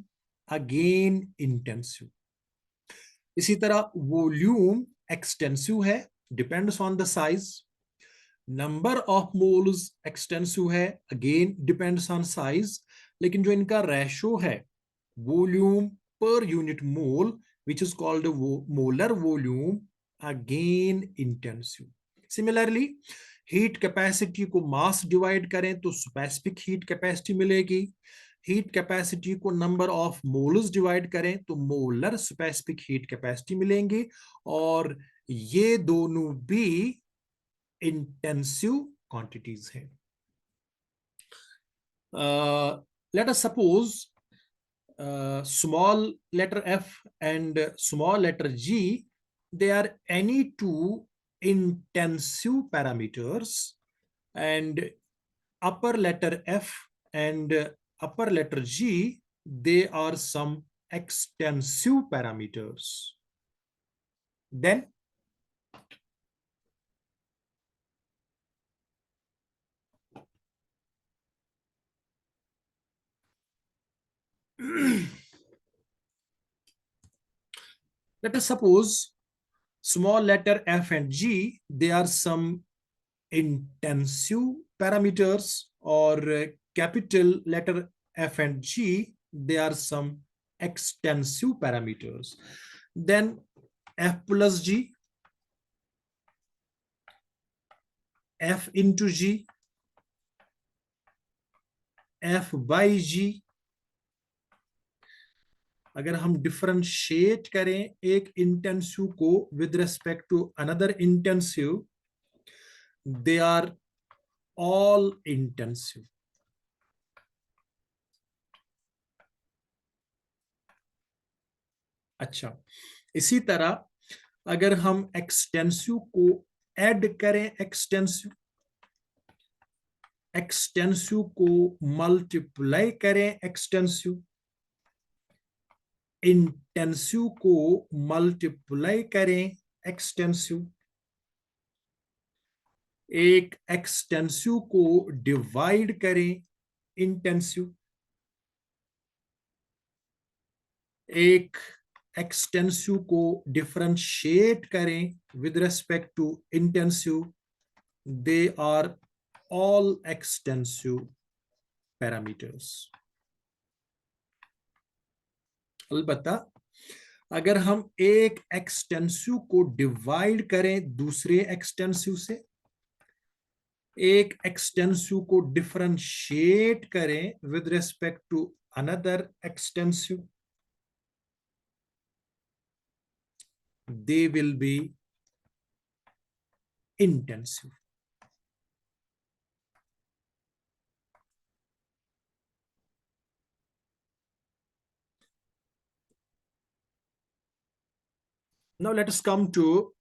again intensive. इसी तरह वॉल्यूम एक्सटेंसिव है, depends on the size. Number of moles extensive है, अगेन डिपेंड्स ऑन साइज। लेकिन जो इनका रेशो है volume per unit mole which is called molar volume, again intensive. Similarly heat capacity को mass divide करें तो specific heat capacity मिलेगी, heat capacity को नंबर ऑफ मोल्स डिवाइड करें तो मोलर स्पेसिफिक हीट कैपेसिटी मिलेंगी, और ये दोनों भी इंटेंसिव क्वांटिटीज हैं। Let us suppose small letter f and small letter g, they are any two intensive parameters, and upper letter f and upper letter g, they are some extensive parameters. Then let us suppose small letter f and g, they are some intensive parameters, or capital letter f and g, they are some extensive parameters. Then F plus G, F into G, F by G. अगर हम differentiate करें एक intensive को with respect to another intensive, they are all intensive. अच्छा, इसी तरह अगर हम एक्सटेंसिव को ऐड करें, एक्सटेंसिव को मल्टीप्लाई करें, एक्सटेंसिव, इंटेंसिव को मल्टीप्लाई करें, एक्सटेंसिव, एक एक्सटेंसिव को डिवाइड करें, इंटेंसिव, एक एक्सटेंसिव को डिफरेंशिएट करें with respect to intensive, they are all extensive parameters. अलबत्ता अगर हम एक एक्सटेंसिव को डिवाइड करें दूसरे एक्सटेंसिव से, एक एक्सटेंसिव को डिफरेंशिएट करें with respect to another extensive, they will be intensive. Now let us come to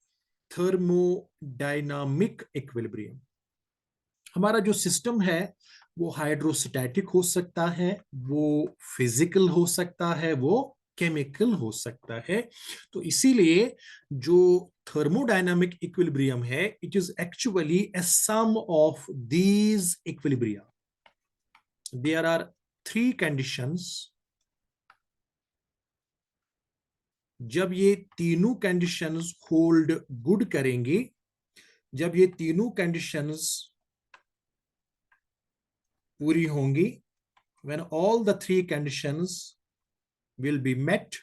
thermodynamic equilibrium. हमारा जो सिस्टम है वो हाइड्रोस्टैटिक हो सकता है, वो फिजिकल हो सकता है, वो केमिकल हो सकता है. तो इसीलिए जो थर्मोडायनामिक इक्विलिब्रियम है, it is actually a sum of these equilibria. There are 3 conditions. जब ये तीनों कंडीशंस होल्ड गुड करेंगे, जब ये तीनों कंडीशंस पूरी होंगी, when all the 3 conditions will be met,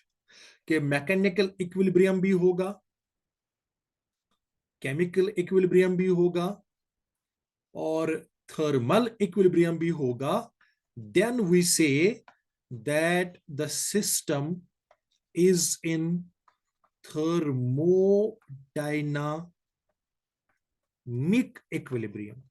के मैकेनिकल इक्विलिब्रियम भी होगा, केमिकल इक्विलिब्रियम भी होगा और थर्मल इक्विलिब्रियम भी होगा, then we say that the system is in thermodynamic equilibrium.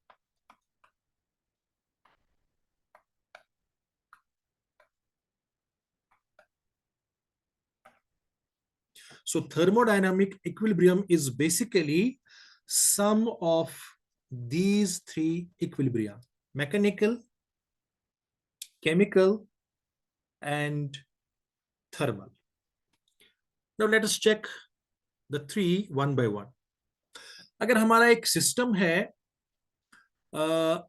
So thermodynamic equilibrium is basically sum of these 3 equilibria: mechanical, chemical, and thermal. Now let us check the 3 one by one. अगर हमारा एक system है,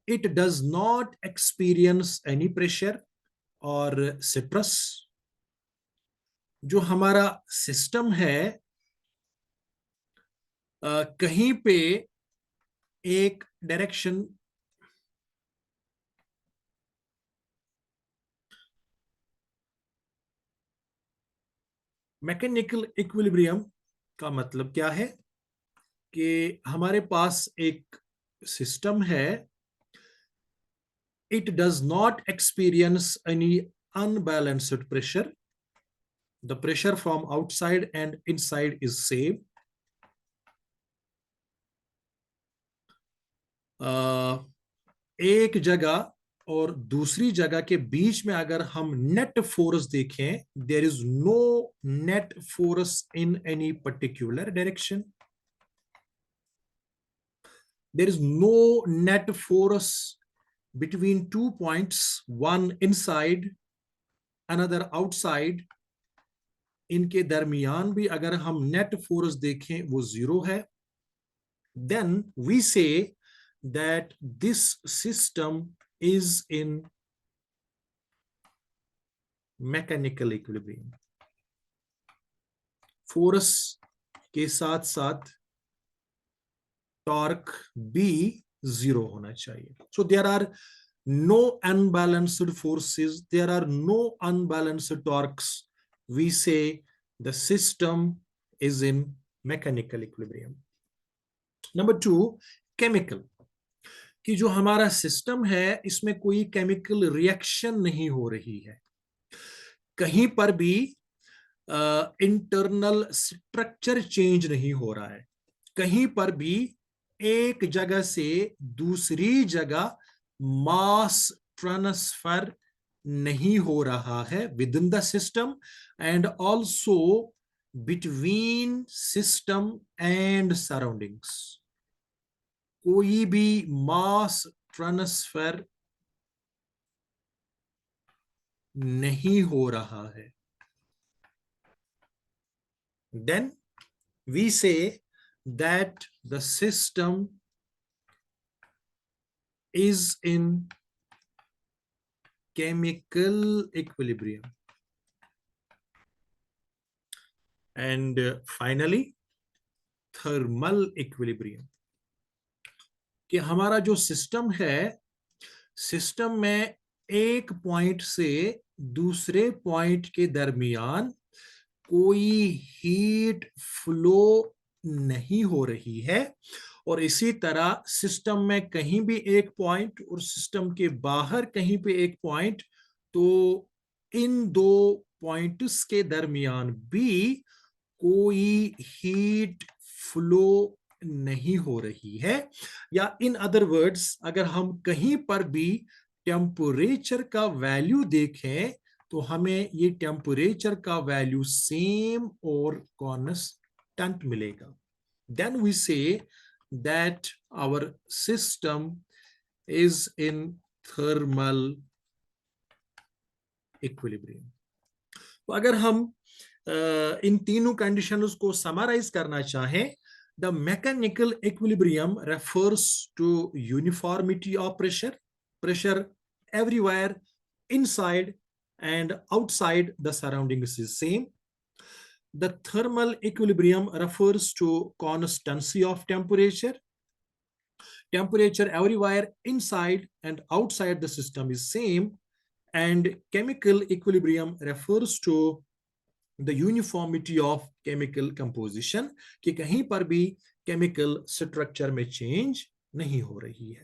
it does not experience any pressure or stress. जो हमारा system है कहीं पे एक डायरेक्शन मैकेनिकल इक्विलिब्रियम का मतलब क्या है कि हमारे पास एक सिस्टम है, it does not experience any unbalanced pressure. The pressure from outside and inside is same. एक जगह और दूसरी जगह के बीच में अगर हम नेट फोर्स देखें, there is no net force in any particular direction. There is no net force between 2 points, one inside, another outside. इनके दरमियान भी अगर हम नेट फोर्स देखें वो 0 है. Then we say that this system is in mechanical equilibrium. Force के साथ साथ टॉर्क भी 0 होना चाहिए. So there are no unbalanced forces, there are no unbalanced torques we say the system is in mechanical equilibrium. Number 2, chemical, कि जो हमारा system है इसमें कोई केमिकल रिएक्शन नहीं हो रही है, कहीं पर भी इंटरनल स्ट्रक्चर चेंज नहीं हो रहा है, कहीं पर भी एक जगह से दूसरी जगह मास ट्रांसफर नहीं हो रहा है with in the system and also between system and surroundings. कोई भी मास ट्रांसफर नहीं हो रहा है. Then we say that the system is in chemical equilibrium. And finally, thermal equilibrium. कि हमारा जो सिस्टम है, सिस्टम में एक पॉइंट से दूसरे पॉइंट के दरमियान कोई हीट फ्लो नहीं हो रही है, और इसी तरह सिस्टम में कहीं भी एक पॉइंट और सिस्टम के बाहर कहीं पे एक पॉइंट, तो इन दो पॉइंट्स के दरमियान भी कोई हीट फ्लो नहीं हो रही है. या इन अदर वर्ड्स, अगर हम कहीं पर भी टेम्परेचर का वैल्यू देखें तो हमें ये टेम्परेचर का वैल्यू सेम और कांस्टेंट मिलेगा. Then we say that our system is in thermal equilibrium. तो अगर हम इन तीनों कंडीशंस को समराइज करना चाहें, the mechanical equilibrium refers to uniformity of pressure, pressure everywhere inside and outside the surroundings is same. The thermal equilibrium refers to constancy of temperature. Temperature everywhere inside and outside the system is same. And chemical equilibrium refers to the uniformity of chemical composition, कि कहीं पर भी chemical structure में change नहीं हो रही है.